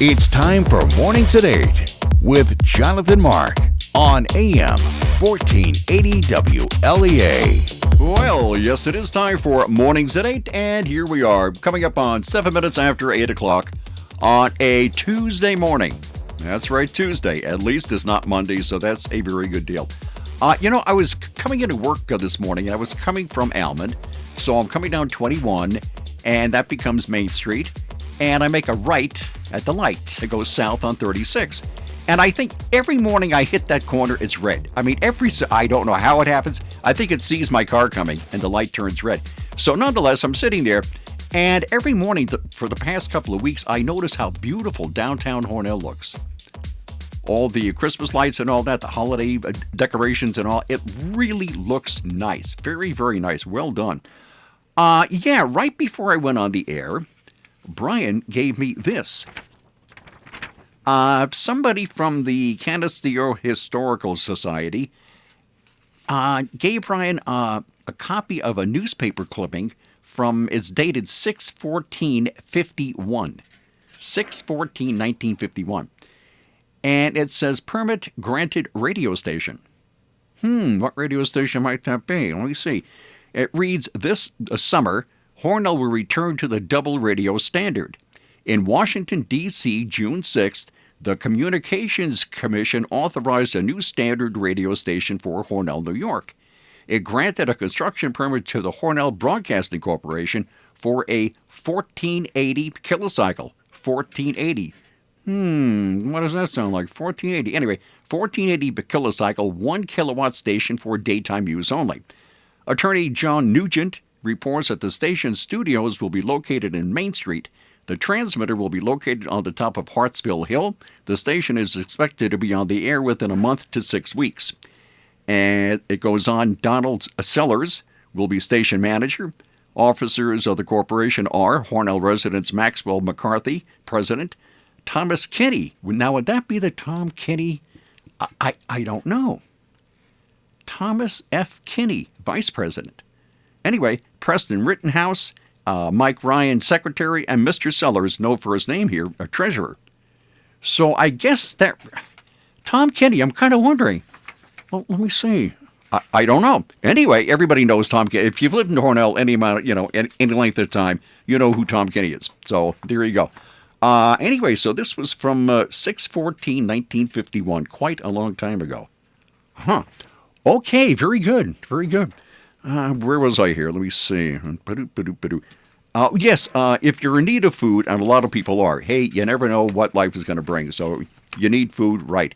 It's time for Mornings at 8 with Jonathan Mark on AM 1480 WLEA. Well, yes, it is time for Mornings at 8, and here we are, coming up on 7 minutes after 8 o'clock on a Tuesday morning. That's right, Tuesday. At least it's not Monday, so that's a very good deal. I was coming into work this morning, and I was coming from Almond, so I'm coming down 21, and that becomes Main Street, and I make a right at the light. It goes south on 36. And I think every morning I hit that corner, it's red. I don't know how it happens. I think it sees my car coming and the light turns red. So nonetheless, I'm sitting there, and every morning for the past couple of weeks, I notice how beautiful downtown Hornell looks. All the Christmas lights and all that, the holiday decorations and all, it really looks nice. Very, very nice. Well done. Right before I went on the air, Brian gave me this. Somebody from the Canisteo Historical Society gave Brian a copy of a newspaper clipping it's dated 6/14/51. 6/14/1951. And it says, permit granted radio station. What radio station might that be? Let me see. It reads, this summer, Hornell will return to the double radio standard. In Washington, D.C., June 6th, the Communications Commission authorized a new standard radio station for Hornell, New York. It granted a construction permit to the Hornell Broadcasting Corporation for a 1480 kilocycle. 1480. What does that sound like? 1480. Anyway, 1480 kilocycle, 1 kilowatt station for daytime use only. Attorney John Nugent reports that the station's studios will be located in Main Street. The transmitter will be located on the top of Hartsville Hill. The station is expected to be on the air within a month to 6 weeks. And it goes on, Donald Sellers will be station manager. Officers of the corporation are Hornell residents Maxwell McCarthy, president. Thomas Kinney. Now, would that be the Tom Kinney? I don't know. Thomas F. Kinney, vice president. Anyway, Preston Rittenhouse, Mike Ryan, secretary, and Mr. Sellers, no first name here, a treasurer. So I guess that Tom Kinney, I'm kind of wondering. Well, let me see. I don't know. Anyway, everybody knows Tom Kinney. If you've lived in Hornell any amount, any length of time, you know who Tom Kinney is. So there you go. Anyway, so this was from 6/14/1951, quite a long time ago. Okay, very good, very good. Where was I here? Let me see. Yes, if you're in need of food, and a lot of people are, hey, you never know what life is going to bring, so you need food, right.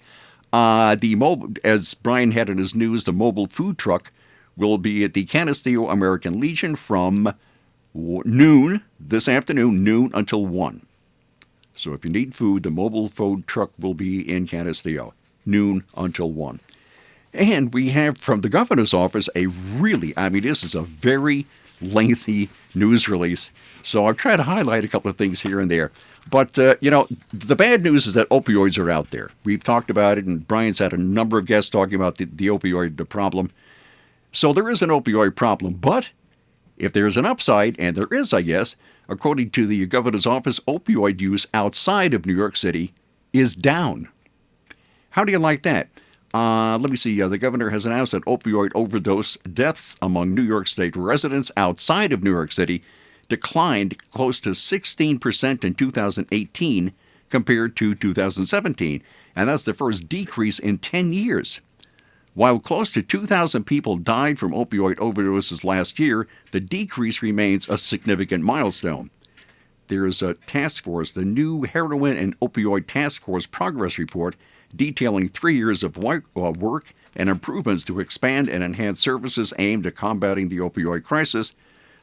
As Brian had in his news, the mobile food truck will be at the Canisteo American Legion from noon, this afternoon, noon until 1. So if you need food, the mobile food truck will be in Canisteo, noon until 1. And we have from the governor's office this is a very lengthy news release. So I've tried to highlight a couple of things here and there. But, the bad news is that opioids are out there. We've talked about it, and Brian's had a number of guests talking about the opioid problem. So there is an opioid problem. But if there's an upside, and there is, I guess, according to the governor's office, opioid use outside of New York City is down. How do you like that? Let me see. The governor has announced that opioid overdose deaths among New York State residents outside of New York City declined close to 16% in 2018 compared to 2017, and that's the first decrease in 10 years. While close to 2,000 people died from opioid overdoses last year, the decrease remains a significant milestone. There's a task force, the new Heroin and Opioid Task Force Progress Report, detailing 3 years of work and improvements to expand and enhance services aimed at combating the opioid crisis.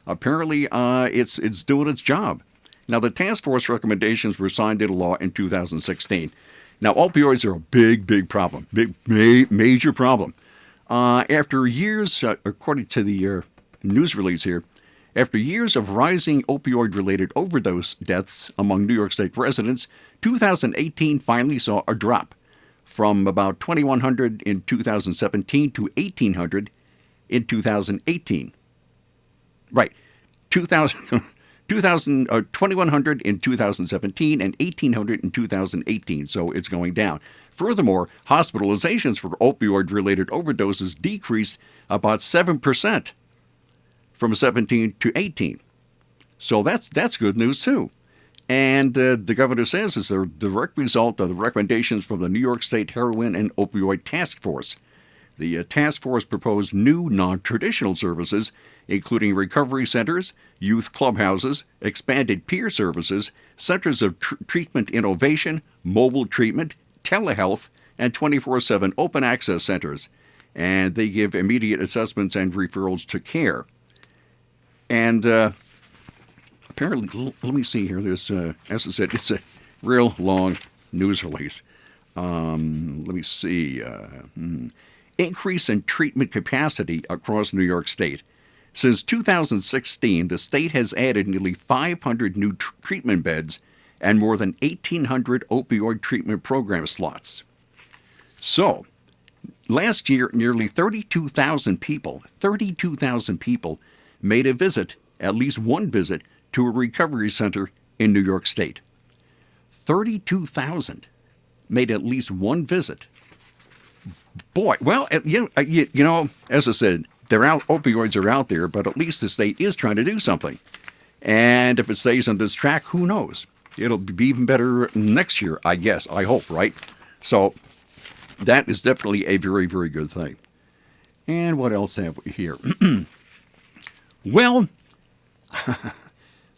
Apparently, it's doing its job. Now, the task force recommendations were signed into law in 2016. Now, opioids are a big, big problem, major problem. After years, according to the news release here, after years of rising opioid-related overdose deaths among New York State residents, 2018 finally saw a drop from about 2,100 in 2017 to 1,800 in 2018. Right, 2000, 2,100 in 2017 and 1,800 in 2018, so it's going down. Furthermore, hospitalizations for opioid-related overdoses decreased about 7% from 17 to 18. So that's good news, too. And the governor says it's a direct result of the recommendations from the New York State Heroin and Opioid Task Force. The task force proposed new non-traditional services, including recovery centers, youth clubhouses, expanded peer services, centers of treatment innovation, mobile treatment, telehealth, and 24/7 open access centers. And they give immediate assessments and referrals to care. And apparently, let me see here. There's, as I said, it's a real long news release. Let me see. Increase in treatment capacity across New York State. Since 2016, the state has added nearly 500 new treatment beds and more than 1,800 opioid treatment program slots. So, last year, nearly 32,000 people made a visit, at least one visit, to a recovery center in New York State. 32,000 made at least one visit. Boy, well, you know, as I said, opioids are out there, but at least the state is trying to do something. And if it stays on this track, who knows? It'll be even better next year, I guess. I hope, right? So that is definitely a very, very good thing. And what else have we here? Well,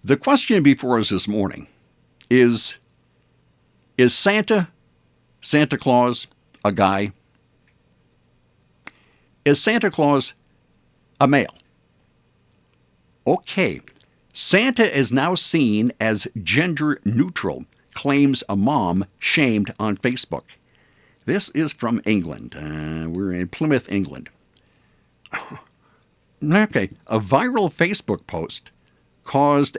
the question before us this morning is Santa Claus a guy? Is Santa Claus a male? Okay. Santa is now seen as gender neutral, claims a mom shamed on Facebook. This is from England. We're in Plymouth, England. Okay. A viral Facebook post caused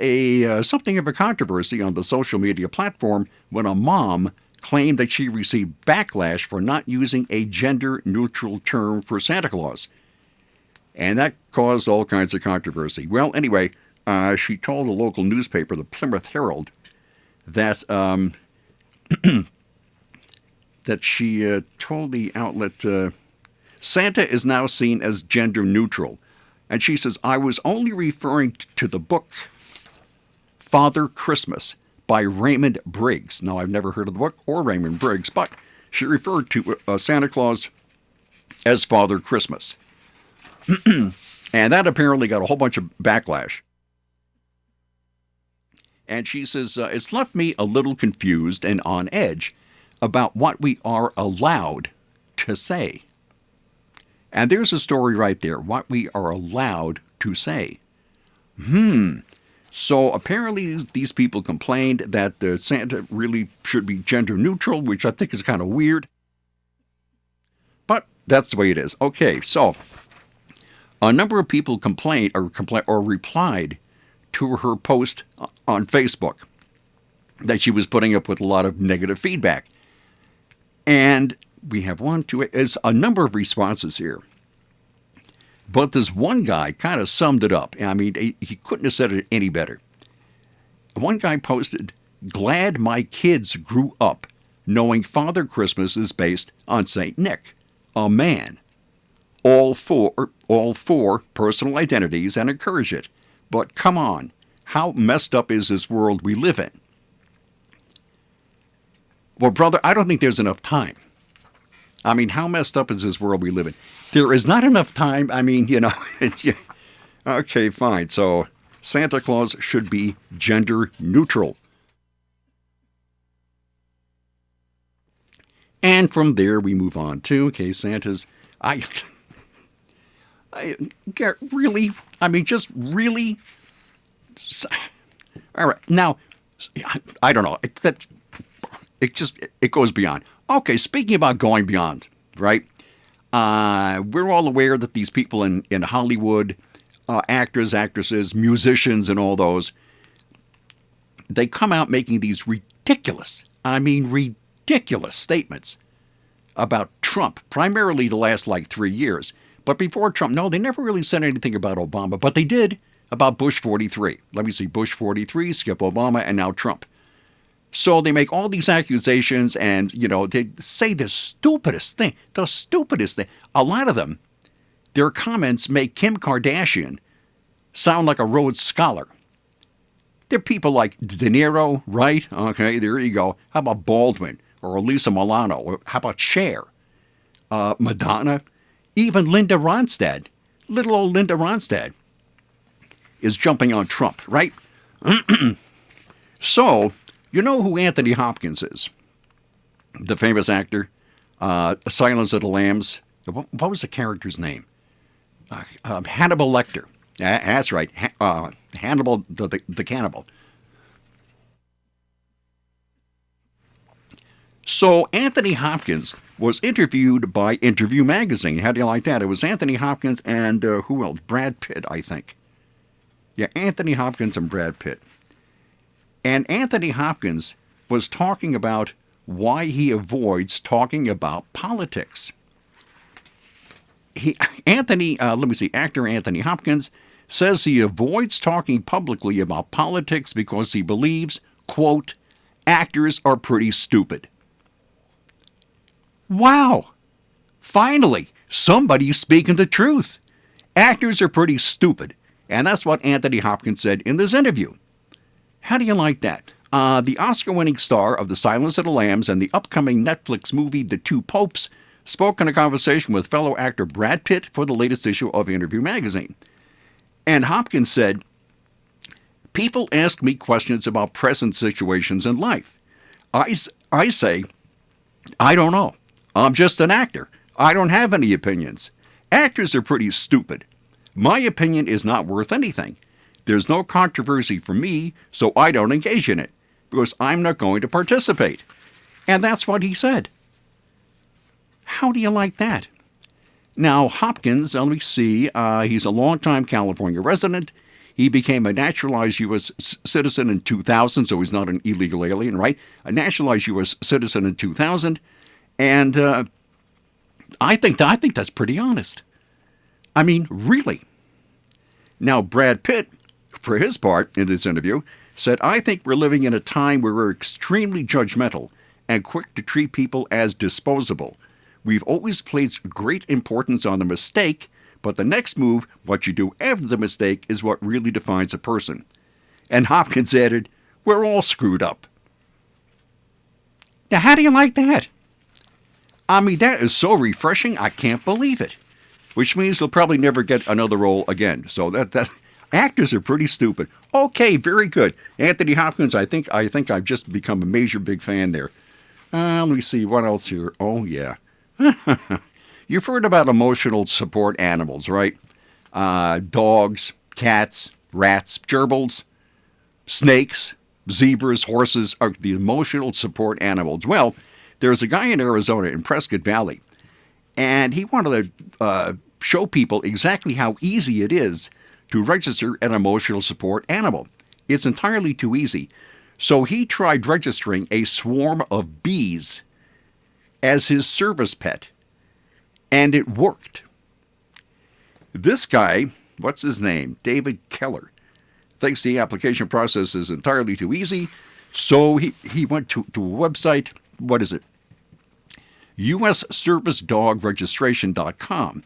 something of a controversy on the social media platform when a mom claimed that she received backlash for not using a gender-neutral term for Santa Claus. And that caused all kinds of controversy. Well, anyway, she told a local newspaper, the Plymouth Herald, that that she told the outlet, Santa is now seen as gender-neutral. And she says, I was only referring to the book Father Christmas by Raymond Briggs. Now, I've never heard of the book or Raymond Briggs, but she referred to Santa Claus as Father Christmas. And that apparently got a whole bunch of backlash. And she says, it's left me a little confused and on edge about what we are allowed to say. And there's a story right there, what we are allowed to say. So apparently these people complained that Santa really should be gender neutral, which I think is kind of weird. But that's the way it is. Okay, so a number of people complained or replied to her post on Facebook that she was putting up with a lot of negative feedback. And we have it's a number of responses here. But this one guy kind of summed it up. I mean, he couldn't have said it any better. One guy posted, glad my kids grew up knowing Father Christmas is based on St. Nick, a man. All four personal identities and encourage it. But come on, how messed up is this world we live in? Well, brother, I don't think there's enough time. I mean, how messed up is this world we live in? There is not enough time. I mean, you know. Okay, fine. So Santa Claus should be gender neutral. And from there we move on to, okay, Santa's, really, I mean, just really, all right, now, I don't know, it goes beyond. Okay, speaking about going beyond, right, we're all aware that these people in Hollywood, actors, actresses, musicians, and all those, they come out making these ridiculous statements about Trump, primarily the last 3 years. But before Trump, no, they never really said anything about Obama, but they did about Bush 43. Let me see, Bush 43, Skip Obama, and now Trump. So they make all these accusations and, they say the stupidest thing. A lot of them, their comments make Kim Kardashian sound like a Rhodes Scholar. They're people like De Niro, right? Okay, there you go. How about Baldwin or Elisa Milano? Or how about Cher? Madonna? Even Linda Ronstadt. Little old Linda Ronstadt is jumping on Trump, right? So, you know who Anthony Hopkins is? The famous actor, Silence of the Lambs. What was the character's name? Hannibal Lecter. That's right, Hannibal the Cannibal. So Anthony Hopkins was interviewed by Interview Magazine. How do you like that? It was Anthony Hopkins and who else? Brad Pitt, I think. Yeah, Anthony Hopkins and Brad Pitt. And Anthony Hopkins was talking about why he avoids talking about politics. Actor Anthony Hopkins says he avoids talking publicly about politics because he believes, quote, actors are pretty stupid. Wow! Finally, somebody's speaking the truth. Actors are pretty stupid. And that's what Anthony Hopkins said in this interview. How do you like that? The Oscar-winning star of The Silence of the Lambs and the upcoming Netflix movie The Two Popes spoke in a conversation with fellow actor Brad Pitt for the latest issue of Interview Magazine. And Hopkins said, people ask me questions about present situations in life. I say, I don't know. I'm just an actor. I don't have any opinions. Actors are pretty stupid. My opinion is not worth anything. There's no controversy for me, so I don't engage in it, because I'm not going to participate. And that's what he said. How do you like that? Now, Hopkins, let me see, he's a longtime California resident. He became a naturalized U.S. citizen in 2000, so he's not an illegal alien, right? A naturalized U.S. citizen in 2000. And I think that's pretty honest. I mean, really. Now, Brad Pitt, for his part in this interview, said, I think we're living in a time where we're extremely judgmental and quick to treat people as disposable. We've always placed great importance on the mistake, but the next move, what you do after the mistake, is what really defines a person. And Hopkins added, we're all screwed up. Now, how do you like that? I mean, that is so refreshing, I can't believe it. Which means he'll probably never get another role again. So that actors are pretty stupid. Okay, very good. Anthony Hopkins, I think I've just become a major big fan there. Let me see, what else here? Oh, yeah. You've heard about emotional support animals, right? Dogs, cats, rats, gerbils, snakes, zebras, horses are the emotional support animals. Well, there's a guy in Arizona, in Prescott Valley, and he wanted to show people exactly how easy it is to register an emotional support animal. It's entirely too easy. So he tried registering a swarm of bees as his service pet, and it worked. This guy, what's his name? David Keller, thinks the application process is entirely too easy, so he went to a website, what is it? USServiceDogRegistration.com.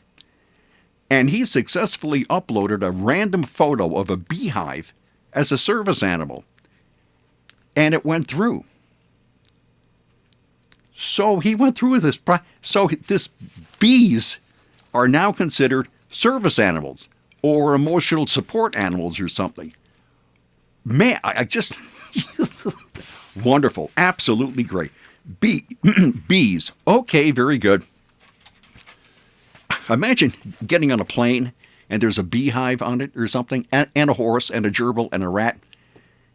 And he successfully uploaded a random photo of a beehive as a service animal. And it went through. So he went through this. So this bees are now considered service animals or emotional support animals or something. Man, I just wonderful, absolutely great. Bees. Okay, very good. Imagine getting on a plane and there's a beehive on it or something, and a horse and a gerbil and a rat.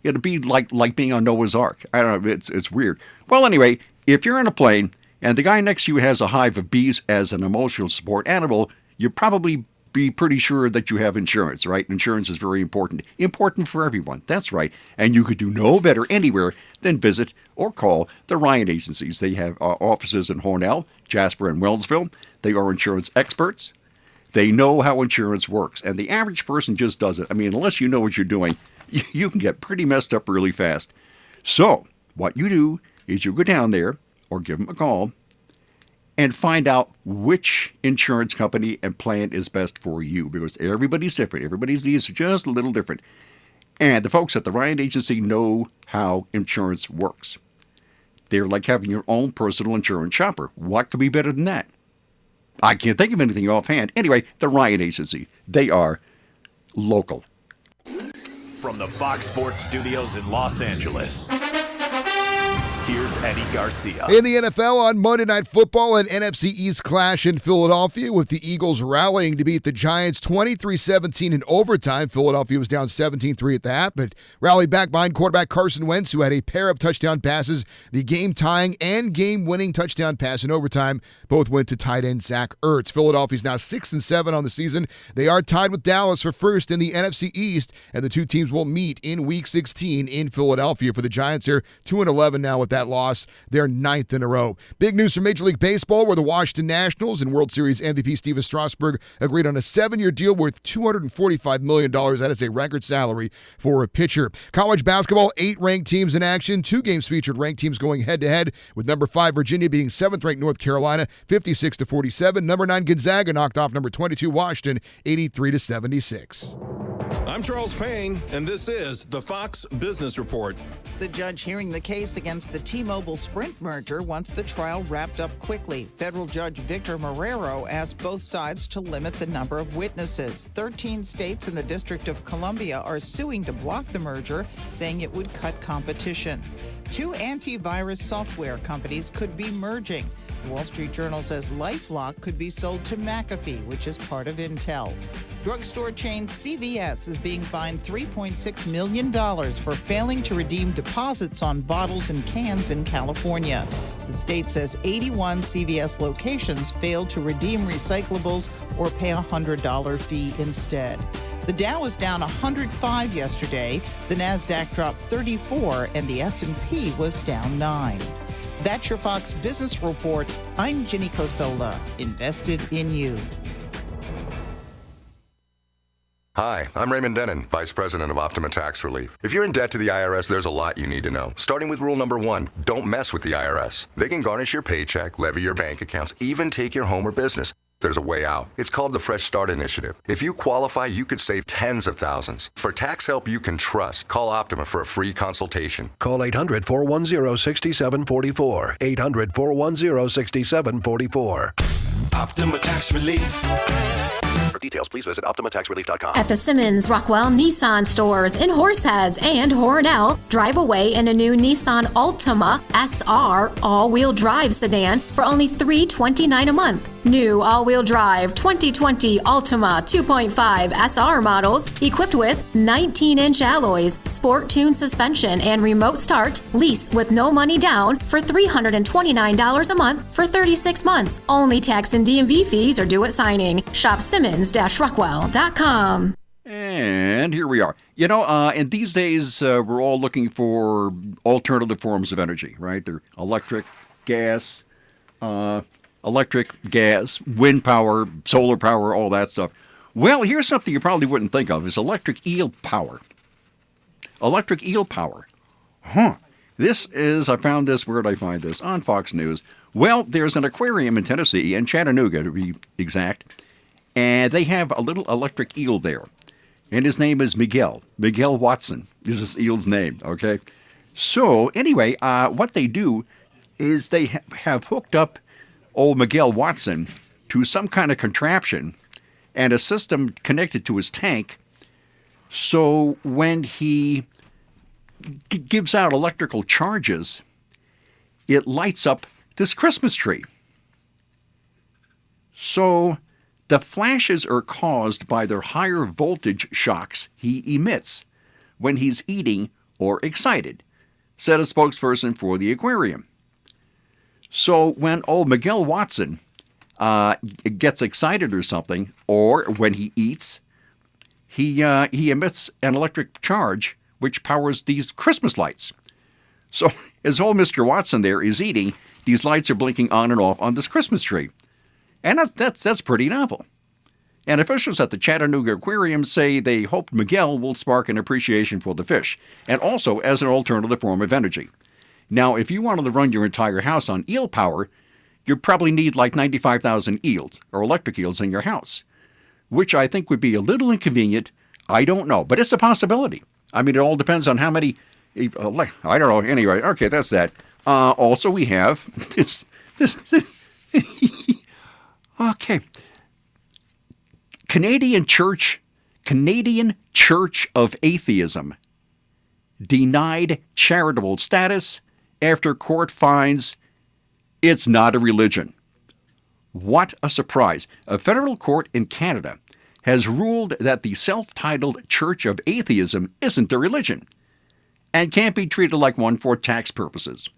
It'd be like being on Noah's Ark. I don't know. It's weird. Well, anyway, if you're on a plane and the guy next to you has a hive of bees as an emotional support animal, you probably be pretty sure that you have insurance, right? Insurance is very important. Important for everyone. That's right. And you could do no better anywhere than visit or call the Ryan agencies. They have offices in Hornell, Jasper, and Wellsville. They are insurance experts. They know how insurance works, and the average person just doesn't. I mean, unless you know what you're doing, you can get pretty messed up really fast. So what you do is you go down there or give them a call and find out which insurance company and plan is best for you, because everybody's different. Everybody's needs are just a little different. And the folks at the Ryan Agency know how insurance works. They're like having your own personal insurance shopper. What could be better than that? I can't think of anything offhand. Anyway, the Ryan Agency. They are local. From the Fox Sports Studios in Los Angeles, here's Eddie Garcia. In the NFL on Monday Night Football, an NFC East clash in Philadelphia with the Eagles rallying to beat the Giants 23-17 in overtime. Philadelphia was down 17-3 at the half, but rallied back behind quarterback Carson Wentz, who had a pair of touchdown passes, the game-tying and game-winning touchdown pass in overtime. Both went to tight end Zach Ertz. Philadelphia's now 6-7 on the season. They are tied with Dallas for first in the NFC East, and the two teams will meet in Week 16 in Philadelphia. For the Giants here, 2-11 now with that loss. They're 9th in a row. Big news from Major League Baseball, where the Washington Nationals and World Series MVP Steven Strasburg agreed on a 7-year deal worth $245 million. That is a record salary for a pitcher. College basketball, 8 ranked teams in action. 2 games featured ranked teams going head-to-head, with number 5 Virginia beating 7th-ranked North Carolina 56-47. Number 9 Gonzaga knocked off number 22 Washington 83-76. I'm Charles Payne, and this is the Fox Business Report. The judge hearing the case against the T-Mobile Sprint merger wants the trial wrapped up quickly. Federal Judge Victor Marrero asked both sides to limit the number of witnesses. 13 states and the District of Columbia are suing to block the merger, saying it would cut competition. 2 antivirus software companies could be merging. The Wall Street Journal says LifeLock could be sold to McAfee, which is part of Intel. Drugstore chain CVS is being fined $3.6 million for failing to redeem deposits on bottles and cans in California. The state says 81 CVS locations failed to redeem recyclables or pay a $100 fee instead. The Dow was down 105 yesterday, the Nasdaq dropped 34, and the S&P was down 9. That's your Fox Business Report. I'm Ginny Cosola, invested in you. Hi, I'm Raymond Denon, Vice President of Optima Tax Relief. If you're in debt to the IRS, there's a lot you need to know. Starting with rule number 1, don't mess with the IRS. They can garnish your paycheck, levy your bank accounts, even take your home or business. There's a way out. It's called the Fresh Start Initiative. If you qualify, you could save tens of thousands. For tax help you can trust, call Optima for a free consultation. Call 800-410-6744. 800-410-6744. Optima Tax Relief. For details, please visit OptimaTaxRelief.com. At the Simmons Rockwell Nissan stores in Horseheads and Hornell, drive away in a new Nissan Altima SR all-wheel drive sedan for only $329 a month. New all-wheel drive 2020 Altima 2.5 SR models equipped with 19-inch alloys, sport tune suspension, and remote start. Lease with no money down for $329 a month for 36 months. Only tax and DMV fees are due at signing. Shop Simmons-Rockwell.com. And here we are. You know, and these days we're all looking for alternative forms of energy, right? They're electric, gas, wind power, solar power, all that stuff. Well, here's something you probably wouldn't think of, is electric eel power. Electric eel power. This is, I found this, where did I find this? On Fox News. Well, there's an aquarium in Tennessee, in Chattanooga to be exact, and they have a little electric eel there. And his name is Miguel. Miguel Watson is this eel's name, okay? So, anyway, what they do is they have hooked up old Miguel Watson to some kind of contraption and a system connected to his tank. So when he gives out electrical charges, it lights up this Christmas tree. So the flashes are caused by the higher voltage shocks he emits when he's eating or excited, said a spokesperson for the aquarium. So when old Miguel Watson gets excited or something, or when he eats, he emits an electric charge which powers these Christmas lights. So as old Mr. Watson there is eating, these lights are blinking on and off on this Christmas tree. And that's pretty novel. And officials at the Chattanooga Aquarium say they hope Miguel will spark an appreciation for the fish, and also as an alternative form of energy. Now, if you wanted to run your entire house on eel power, you'd probably need like 95,000 eels, or electric eels, in your house, which I think would be a little inconvenient. I don't know, but it's a possibility. I mean, it all depends on how many, I don't know, anyway, okay, that's that. Also, we have this okay. Canadian Church of Atheism denied charitable status after court finds it's not a religion. What a surprise. A federal court in Canada has ruled that the self-titled Church of Atheism isn't a religion and can't be treated like one for tax purposes.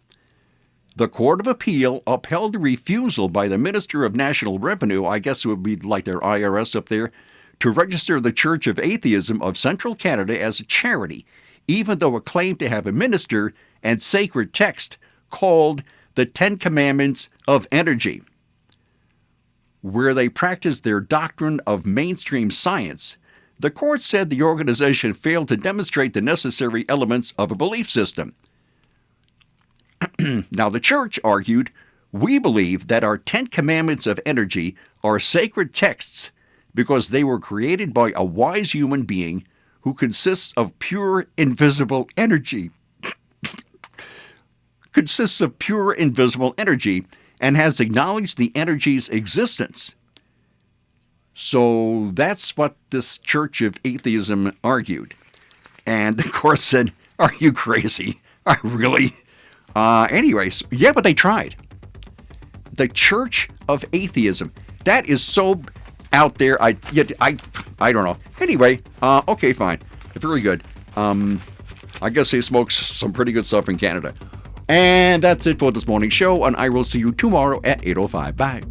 The Court of Appeal upheld the refusal by the Minister of National Revenue, I guess it would be like their IRS up there, to register the Church of Atheism of Central Canada as a charity, even though it claimed to have a minister and sacred text called the Ten Commandments of Energy, where they practice their doctrine of mainstream science. The court said the organization failed to demonstrate the necessary elements of a belief system. Now, the church argued, we believe that our 10 Commandments of Energy are sacred texts because they were created by a wise human being who consists of pure invisible energy. And has acknowledged the energy's existence. So that's what this Church of Atheism argued. And the court said, are you crazy? Really? Anyways, yeah, but they tried. The Church of Atheism. That is so out there. I don't know. Anyway, okay, fine. Very good. I guess they smoke some pretty good stuff in Canada. And that's it for this morning's show, and I will see you tomorrow at 8:05. Bye.